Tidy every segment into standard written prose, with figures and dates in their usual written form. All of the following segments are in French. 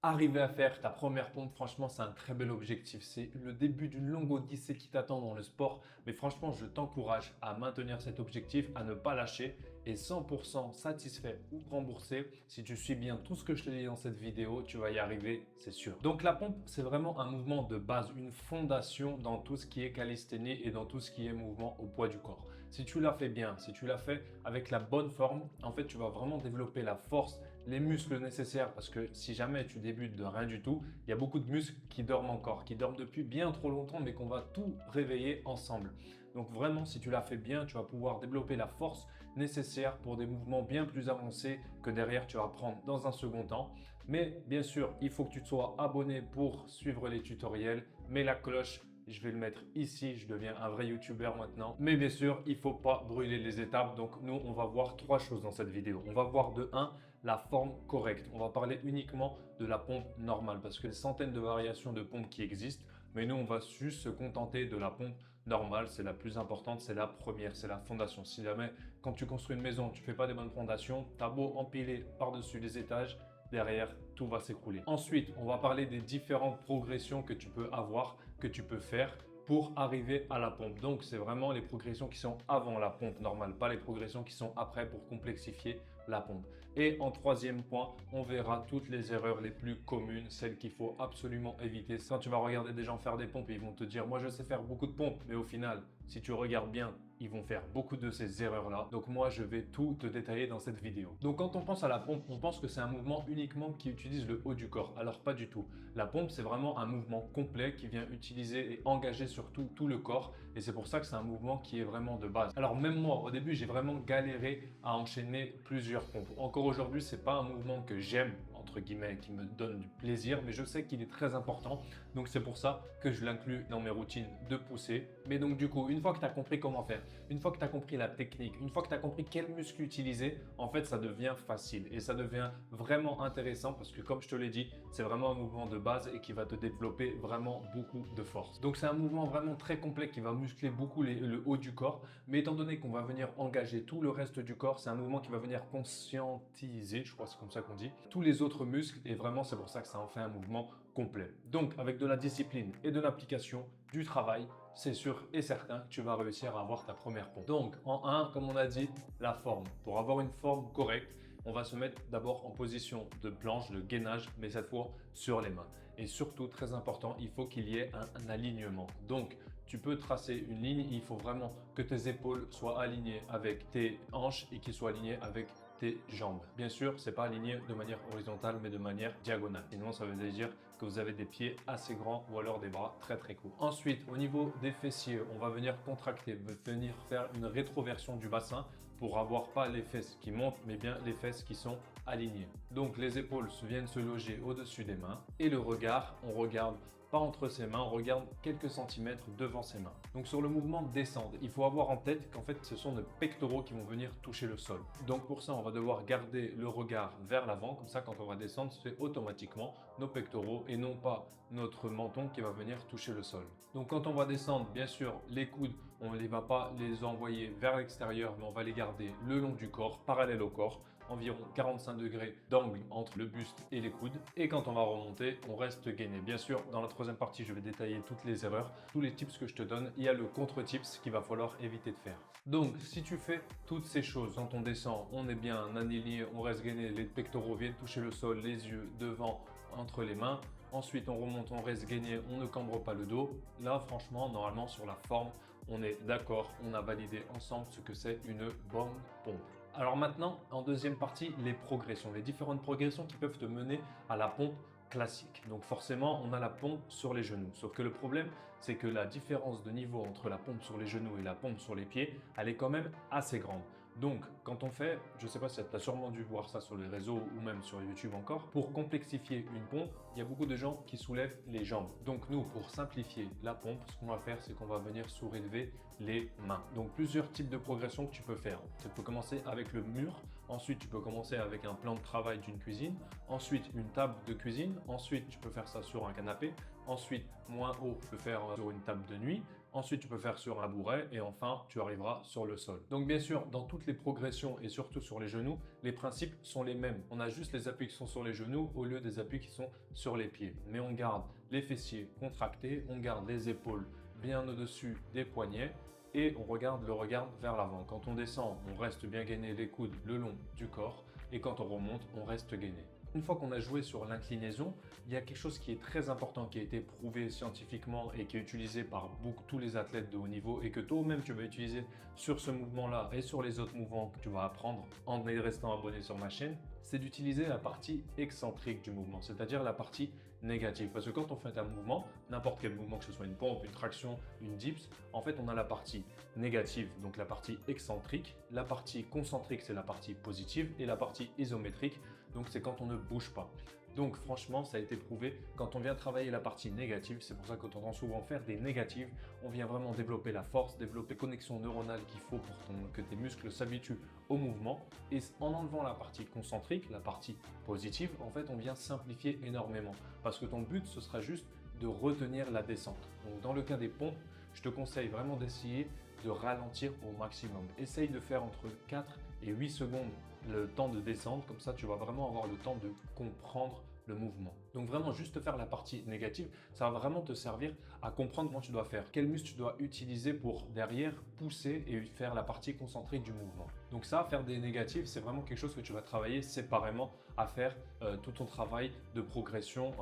Arriver à faire ta première pompe, franchement, c'est un très bel objectif. C'est le début d'une longue odyssée qui t'attend dans le sport. Mais franchement, je t'encourage à maintenir cet objectif, à ne pas lâcher et 100% satisfait ou remboursé. Si tu suis bien tout ce que je te dis dans cette vidéo, tu vas y arriver, c'est sûr. Donc la pompe, c'est vraiment un mouvement de base, une fondation dans tout ce qui est calisthénie et dans tout ce qui est mouvement au poids du corps. Si tu l'as fait bien, si tu l'as fait avec la bonne forme, en fait, tu vas vraiment développer la force, les muscles nécessaires parce que si jamais tu débutes de rien du tout, il y a beaucoup de muscles qui dorment encore, qui dorment depuis bien trop longtemps, mais qu'on va tout réveiller ensemble. Donc vraiment, si tu l'as fait bien, tu vas pouvoir développer la force nécessaire pour des mouvements bien plus avancés que derrière tu vas prendre dans un second temps. Mais bien sûr, il faut que tu te sois abonné pour suivre les tutoriels, mets la cloche. Je vais le mettre ici, je deviens un vrai YouTuber maintenant. Mais bien sûr, il ne faut pas brûler les étapes. Donc nous, on va voir trois choses dans cette vidéo. On va voir de 1, la forme correcte. On va parler uniquement de la pompe normale parce que des centaines de variations de pompes qui existent. Mais nous, on va juste se contenter de la pompe normale. C'est la plus importante, c'est la première, c'est la fondation. Si jamais, quand tu construis une maison, tu ne fais pas des bonnes fondations, tu as beau empiler par-dessus les étages, derrière, tout va s'écrouler. Ensuite, on va parler des différentes progressions que tu peux avoir, que tu peux faire pour arriver à la pompe. Donc, c'est vraiment les progressions qui sont avant la pompe normale, pas les progressions qui sont après pour complexifier la pompe. Et en troisième point, on verra toutes les erreurs les plus communes, celles qu'il faut absolument éviter. Quand tu vas regarder des gens faire des pompes, ils vont te dire, moi je sais faire beaucoup de pompes, mais au final, si tu regardes bien, ils vont faire beaucoup de ces erreurs-là. Donc moi, je vais tout te détailler dans cette vidéo. Donc quand on pense à la pompe, on pense que c'est un mouvement uniquement qui utilise le haut du corps. Alors pas du tout. La pompe, c'est vraiment un mouvement complet qui vient utiliser et engager surtout tout le corps. Et c'est pour ça que c'est un mouvement qui est vraiment de base. Alors même moi, au début, j'ai vraiment galéré à enchaîner plusieurs pompes. Encore aujourd'hui, c'est pas un mouvement que j'aime, entre guillemets, qui me donne du plaisir, mais je sais qu'il est très important. Donc c'est pour ça que je l'inclus dans mes routines de poussée. Mais donc du coup, une fois que tu as compris comment faire, une fois que tu as compris la technique, une fois que tu as compris quel muscle utiliser, en fait, ça devient facile et ça devient vraiment intéressant parce que comme je te l'ai dit, c'est vraiment un mouvement de base et qui va te développer vraiment beaucoup de force. Donc c'est un mouvement vraiment très complet qui va muscler beaucoup le haut du corps, mais étant donné qu'on va venir engager tout le reste du corps, c'est un mouvement qui va venir conscientiser, je crois que c'est comme ça qu'on dit, tous les autres muscles et vraiment c'est pour ça que ça en fait un mouvement complet. Donc avec de la discipline et de l'application, du travail, c'est sûr et certain que tu vas réussir à avoir ta première pompe. Donc en 1, comme on a dit, la forme. Pour avoir une forme correcte, on va se mettre d'abord en position de planche, de gainage, mais cette fois sur les mains. Et surtout, très important, il faut qu'il y ait un alignement. Donc, tu peux tracer une ligne, il faut vraiment que tes épaules soient alignées avec tes hanches et qu'ils soient alignés avec tes jambes. Bien sûr, c'est pas aligné de manière horizontale, mais de manière diagonale. Sinon, ça veut dire que vous avez des pieds assez grands ou alors des bras très très courts. Ensuite, au niveau des fessiers, on va venir contracter, venir faire une rétroversion du bassin pour avoir pas les fesses qui montent, mais bien les fesses qui sont alignées. Donc, les épaules viennent se loger au-dessus des mains et le regard, on regarde pas entre ses mains, on regarde quelques centimètres devant ses mains. Donc sur le mouvement descendre, il faut avoir en tête qu'en fait ce sont nos pectoraux qui vont venir toucher le sol. Donc pour ça, on va devoir garder le regard vers l'avant, comme ça quand on va descendre, c'est automatiquement nos pectoraux et non pas notre menton qui va venir toucher le sol. Donc quand on va descendre, bien sûr, les coudes, on ne va pas les envoyer vers l'extérieur, mais on va les garder le long du corps, parallèle au corps, environ 45 degrés d'angle entre le buste et les coudes. Et quand on va remonter, on reste gainé. Bien sûr, dans la troisième partie, je vais détailler toutes les erreurs, tous les tips que je te donne. Il y a le contre-tips qu'il va falloir éviter de faire. Donc, si tu fais toutes ces choses, quand on descend, on est bien aligné, on reste gainé, les pectoraux viennent toucher le sol, les yeux devant, entre les mains. Ensuite, on remonte, on reste gainé, on ne cambre pas le dos. Là, franchement, normalement, sur la forme, on est d'accord, on a validé ensemble ce que c'est une bonne pompe. Alors maintenant, en deuxième partie, les progressions, les différentes progressions qui peuvent te mener à la pompe classique. Donc forcément, on a la pompe sur les genoux. Sauf que le problème, c'est que la différence de niveau entre la pompe sur les genoux et la pompe sur les pieds, elle est quand même assez grande. Donc, quand on fait, je ne sais pas si tu as sûrement dû voir ça sur les réseaux ou même sur YouTube encore, pour complexifier une pompe, il y a beaucoup de gens qui soulèvent les jambes. Donc nous, pour simplifier la pompe, ce qu'on va faire, c'est qu'on va venir soulever les mains. Donc plusieurs types de progressions que tu peux faire. Tu peux commencer avec le mur, ensuite tu peux commencer avec un plan de travail d'une cuisine, ensuite une table de cuisine, ensuite tu peux faire ça sur un canapé, ensuite moins haut, tu peux faire sur une table de nuit, Ensuite, tu peux faire sur un bourret et enfin, tu arriveras sur le sol. Donc bien sûr, dans toutes les progressions et surtout sur les genoux, les principes sont les mêmes. On a juste les appuis qui sont sur les genoux au lieu des appuis qui sont sur les pieds. Mais on garde les fessiers contractés, on garde les épaules bien au-dessus des poignets et on regarde le regard vers l'avant. Quand on descend, on reste bien gainé les coudes le long du corps et quand on remonte, on reste gainé. Une fois qu'on a joué sur l'inclinaison, il y a quelque chose qui est très important, qui a été prouvé scientifiquement et qui est utilisé par tous les athlètes de haut niveau et que toi-même tu vas utiliser sur ce mouvement-là et sur les autres mouvements que tu vas apprendre en restant abonné sur ma chaîne, c'est d'utiliser la partie excentrique du mouvement, c'est-à-dire la partie négative. Parce que quand on fait un mouvement, n'importe quel mouvement, que ce soit une pompe, une traction, une dips, en fait on a la partie négative, donc la partie excentrique, la partie concentrique, c'est la partie positive et la partie isométrique, donc c'est quand on ne bouge pas. Donc franchement, ça a été prouvé, quand on vient travailler la partie négative, c'est pour ça qu'on entend souvent faire des négatives, on vient vraiment développer la force, développer la connexion neuronale qu'il faut pour que tes muscles s'habituent au mouvement. Et en enlevant la partie concentrique, la partie positive, en fait, on vient simplifier énormément. Parce que ton but, ce sera juste de retenir la descente. Donc dans le cas des pompes, je te conseille vraiment d'essayer de ralentir au maximum. Essaye de faire entre 4 et 8 secondes le temps de descendre, comme ça tu vas vraiment avoir le temps de comprendre le mouvement. Donc vraiment juste faire la partie négative, ça va vraiment te servir à comprendre comment tu dois faire, quel muscle tu dois utiliser pour derrière pousser et faire la partie concentrique du mouvement. Donc ça, faire des négatifs, c'est vraiment quelque chose que tu vas travailler séparément à faire tout ton travail de progression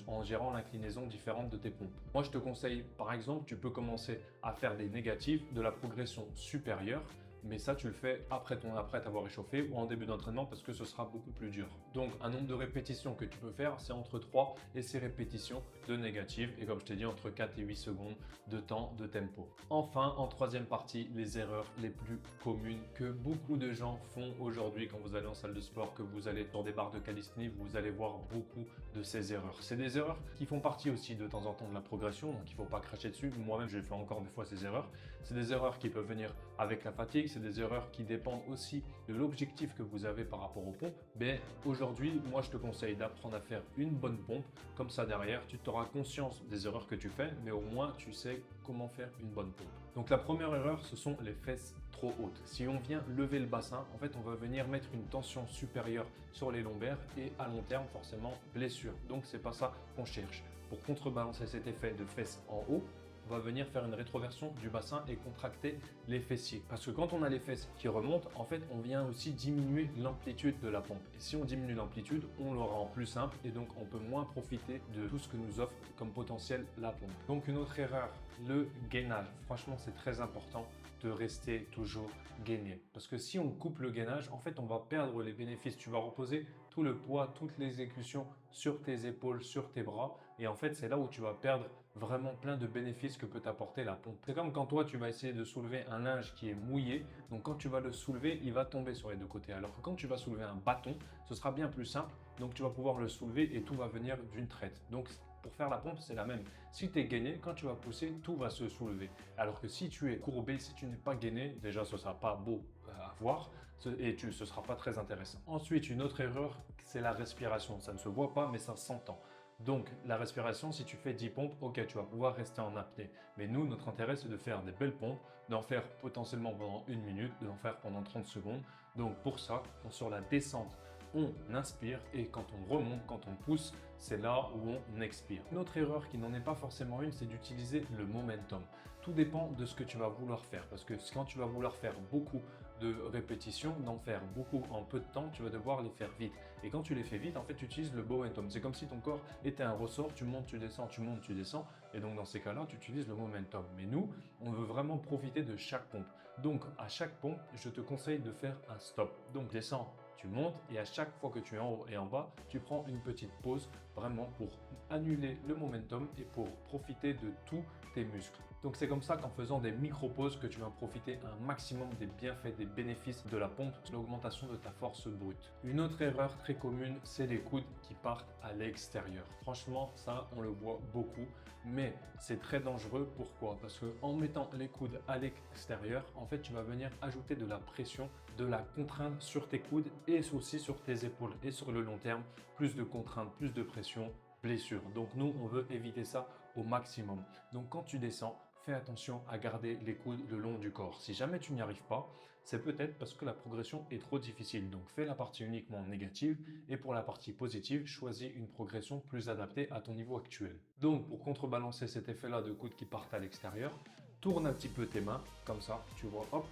en gérant l'inclinaison différente de tes pompes. Moi, je te conseille, par exemple, tu peux commencer à faire des négatifs de la progression supérieure, mais ça, tu le fais après t'avoir échauffé ou en début d'entraînement parce que ce sera beaucoup plus dur. Donc, un nombre de répétitions que tu peux faire, c'est entre 3 et 6 répétitions de négatives et comme je t'ai dit, entre 4 et 8 secondes de temps de tempo. Enfin, en troisième partie, les erreurs les plus communes que beaucoup de gens font aujourd'hui quand vous allez en salle de sport, que vous allez sur des barres de calisthénie, vous allez voir beaucoup de ces erreurs. C'est des erreurs qui font partie aussi de temps en temps de la progression, donc il ne faut pas cracher dessus. Moi-même, j'ai fait encore des fois ces erreurs. C'est des erreurs qui peuvent venir avec la fatigue, c'est des erreurs qui dépendent aussi de l'objectif que vous avez par rapport aux pompes. Mais aujourd'hui, moi, je te conseille d'apprendre à faire une bonne pompe. Comme ça, derrière, tu auras conscience des erreurs que tu fais, mais au moins, tu sais comment faire une bonne pompe. Donc, la première erreur, ce sont les fesses trop hautes. Si on vient lever le bassin, en fait, on va venir mettre une tension supérieure sur les lombaires et à long terme, forcément, blessure. Donc, c'est pas ça qu'on cherche. Pour contrebalancer cet effet de fesses en haut, on va venir faire une rétroversion du bassin et contracter les fessiers. Parce que quand on a les fesses qui remontent, en fait, on vient aussi diminuer l'amplitude de la pompe. Et si on diminue l'amplitude, on l'aura en plus simple et donc on peut moins profiter de tout ce que nous offre comme potentiel la pompe. Donc une autre erreur, le gainage. Franchement, c'est très important de rester toujours gainé. Parce que si on coupe le gainage, en fait, on va perdre les bénéfices. Tu vas reposer tout le poids, toute l'exécution sur tes épaules, sur tes bras. Et en fait, c'est là où tu vas perdre vraiment plein de bénéfices que peut t'apporter la pompe. C'est comme quand toi, tu vas essayer de soulever un linge qui est mouillé. Donc, quand tu vas le soulever, il va tomber sur les deux côtés. Alors que quand tu vas soulever un bâton, ce sera bien plus simple. Donc, tu vas pouvoir le soulever et tout va venir d'une traite. Donc, pour faire la pompe, c'est la même. Si tu es gainé, quand tu vas pousser, tout va se soulever. Alors que si tu es courbé, si tu n'es pas gainé, déjà, ce ne sera pas beau à voir et ce ne sera pas très intéressant. Ensuite, une autre erreur, c'est la respiration. Ça ne se voit pas, mais ça s'entend. Donc, la respiration, si tu fais 10 pompes, ok, tu vas pouvoir rester en apnée. Mais nous, notre intérêt, c'est de faire des belles pompes, d'en faire potentiellement pendant 1 minute, d'en faire pendant 30 secondes. Donc, pour ça, sur la descente, on inspire et quand on remonte, quand on pousse, c'est là où on expire. Une autre erreur qui n'en est pas forcément une, c'est d'utiliser le momentum. Tout dépend de ce que tu vas vouloir faire parce que quand tu vas vouloir faire beaucoup de répétitions, d'en faire beaucoup en peu de temps, tu vas devoir les faire vite. Et quand tu les fais vite, en fait, tu utilises le momentum. C'est comme si ton corps était un ressort, tu montes, tu descends, tu montes, tu descends. Et donc, dans ces cas-là, tu utilises le momentum. Mais nous, on veut vraiment profiter de chaque pompe. Donc, à chaque pompe, je te conseille de faire un stop. Donc, descends, tu montes et à chaque fois que tu es en haut et en bas, tu prends une petite pause vraiment pour annuler le momentum et pour profiter de tous tes muscles. Donc c'est comme ça qu'en faisant des micro-pauses que tu vas profiter un maximum des bienfaits, des bénéfices de la pompe, l'augmentation de ta force brute. Une autre erreur très commune, c'est les coudes qui partent à l'extérieur. Franchement, ça, on le voit beaucoup, mais c'est très dangereux. Pourquoi? Parce qu'en mettant les coudes à l'extérieur, en fait, tu vas venir ajouter de la pression, de la contrainte sur tes coudes et aussi sur tes épaules. Et sur le long terme, plus de contraintes, plus de pression, blessure. Donc nous, on veut éviter ça au maximum. Donc quand tu descends, fais attention à garder les coudes le long du corps. Si jamais tu n'y arrives pas, c'est peut-être parce que la progression est trop difficile. Donc fais la partie uniquement négative et pour la partie positive, choisis une progression plus adaptée à ton niveau actuel. Donc pour contrebalancer cet effet-là de coudes qui partent à l'extérieur, tourne un petit peu tes mains, comme ça, tu vois, hop,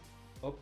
hop,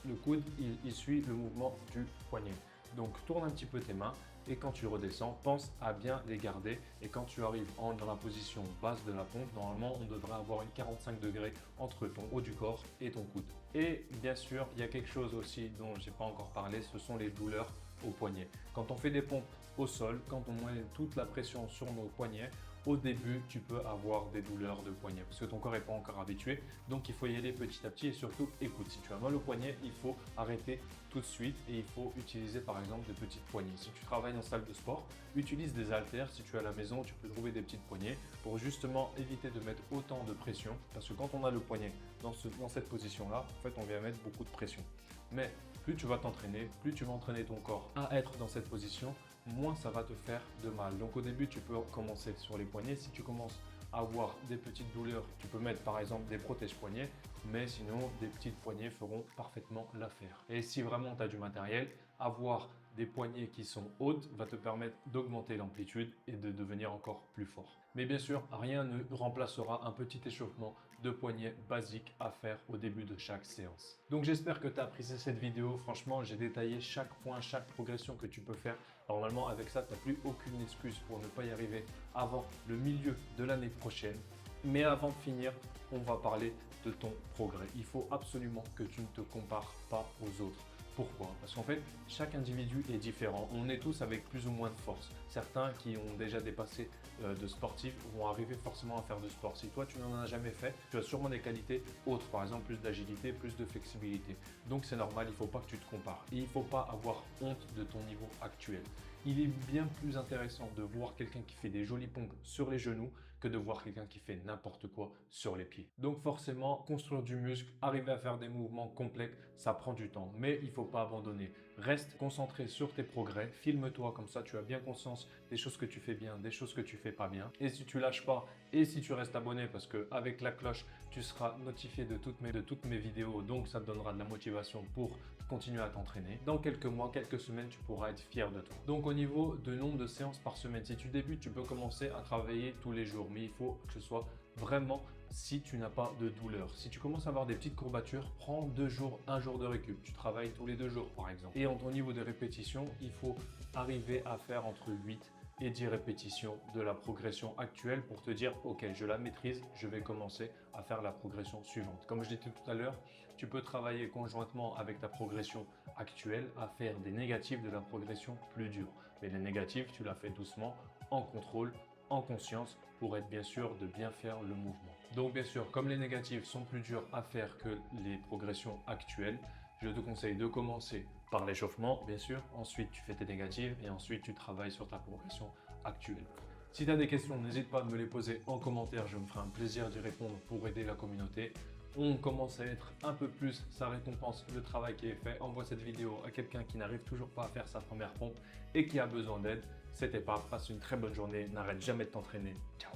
le coude, il suit le mouvement du poignet. Donc tourne un petit peu tes mains et quand tu redescends, pense à bien les garder. Et quand tu arrives dans la position basse de la pompe, normalement, on devrait avoir une 45 degrés entre ton haut du corps et ton coude. Et bien sûr, il y a quelque chose aussi dont je n'ai pas encore parlé, ce sont les douleurs au poignet. Quand on fait des pompes au sol, quand on met toute la pression sur nos poignets, au début, tu peux avoir des douleurs de poignet parce que ton corps n'est pas encore habitué. Donc, il faut y aller petit à petit et surtout, écoute, si tu as mal au poignet, il faut arrêter tout de suite et il faut utiliser par exemple de petites poignées. Si tu travailles en salle de sport, utilise des haltères. Si tu es à la maison, tu peux trouver des petites poignées pour justement éviter de mettre autant de pression parce que quand on a le poignet dans cette position-là, en fait, on vient mettre beaucoup de pression. Mais plus tu vas t'entraîner, plus tu vas entraîner ton corps à être dans cette position, moins ça va te faire de mal. Donc au début, tu peux commencer sur les poignets. Si tu commences à avoir des petites douleurs, tu peux mettre par exemple des protèges poignets, mais sinon des petites poignées feront parfaitement l'affaire. Et si vraiment tu as du matériel, avoir des poignées qui sont hautes va te permettre d'augmenter l'amplitude et de devenir encore plus fort. Mais bien sûr, rien ne remplacera un petit échauffement de poignet basique à faire au début de chaque séance. Donc j'espère que tu as apprécié cette vidéo. Franchement, j'ai détaillé chaque point, chaque progression que tu peux faire. Normalement, avec ça, tu n'as plus aucune excuse pour ne pas y arriver avant le milieu de l'année prochaine. Mais avant de finir, on va parler de ton progrès. Il faut absolument que tu ne te compares pas aux autres. Pourquoi? Parce qu'en fait, chaque individu est différent. On est tous avec plus ou moins de force. Certains qui ont déjà dépassé de sportifs vont arriver forcément à faire de sport. Si toi, tu n'en as jamais fait, tu as sûrement des qualités autres. Par exemple, plus d'agilité, plus de flexibilité. Donc, c'est normal, il ne faut pas que tu te compares. Et il ne faut pas avoir honte de ton niveau actuel. Il est bien plus intéressant de voir quelqu'un qui fait des jolies pompes sur les genoux que de voir quelqu'un qui fait n'importe quoi sur les pieds. Donc forcément, construire du muscle, arriver à faire des mouvements complexes, ça prend du temps. Mais il ne faut pas abandonner. Reste concentré sur tes progrès. Filme-toi comme ça, tu as bien conscience des choses que tu fais bien, des choses que tu fais pas bien. Et si tu lâches pas et si tu restes abonné, parce qu'avec la cloche, tu seras notifié de toutes mes vidéos. Donc ça te donnera de la motivation pour continuer à t'entraîner. Dans quelques mois, quelques semaines, tu pourras être fier de toi. Donc au niveau de nombre de séances par semaine, si tu débutes, tu peux commencer à travailler tous les jours. Mais il faut que ce soit vraiment si tu n'as pas de douleur. Si tu commences à avoir des petites courbatures, prends 2 jours, 1 jour de récup. Tu travailles tous les 2 jours par exemple. Et au niveau des répétitions, il faut arriver à faire entre 8 et 10 répétitions de la progression actuelle pour te dire ok, je la maîtrise, je vais commencer à faire la progression suivante. Comme je l'ai dit tout à l'heure, tu peux travailler conjointement avec ta progression actuelle à faire des négatifs de la progression plus dure. Mais les négatifs, tu la fais doucement, en contrôle, en conscience, pour être bien sûr de bien faire le mouvement. Donc bien sûr, comme les négatifs sont plus durs à faire que les progressions actuelles, je te conseille de commencer par l'échauffement, bien sûr. Ensuite, tu fais tes négatives et ensuite, tu travailles sur ta progression actuelle. Si tu as des questions, n'hésite pas à me les poser en commentaire. Je me ferai un plaisir d'y répondre pour aider la communauté. On commence à être un peu plus, ça récompense le travail qui est fait. Envoie cette vidéo à quelqu'un qui n'arrive toujours pas à faire sa première pompe et qui a besoin d'aide. C'était pas, passe une très bonne journée, n'arrête jamais de t'entraîner. Ciao.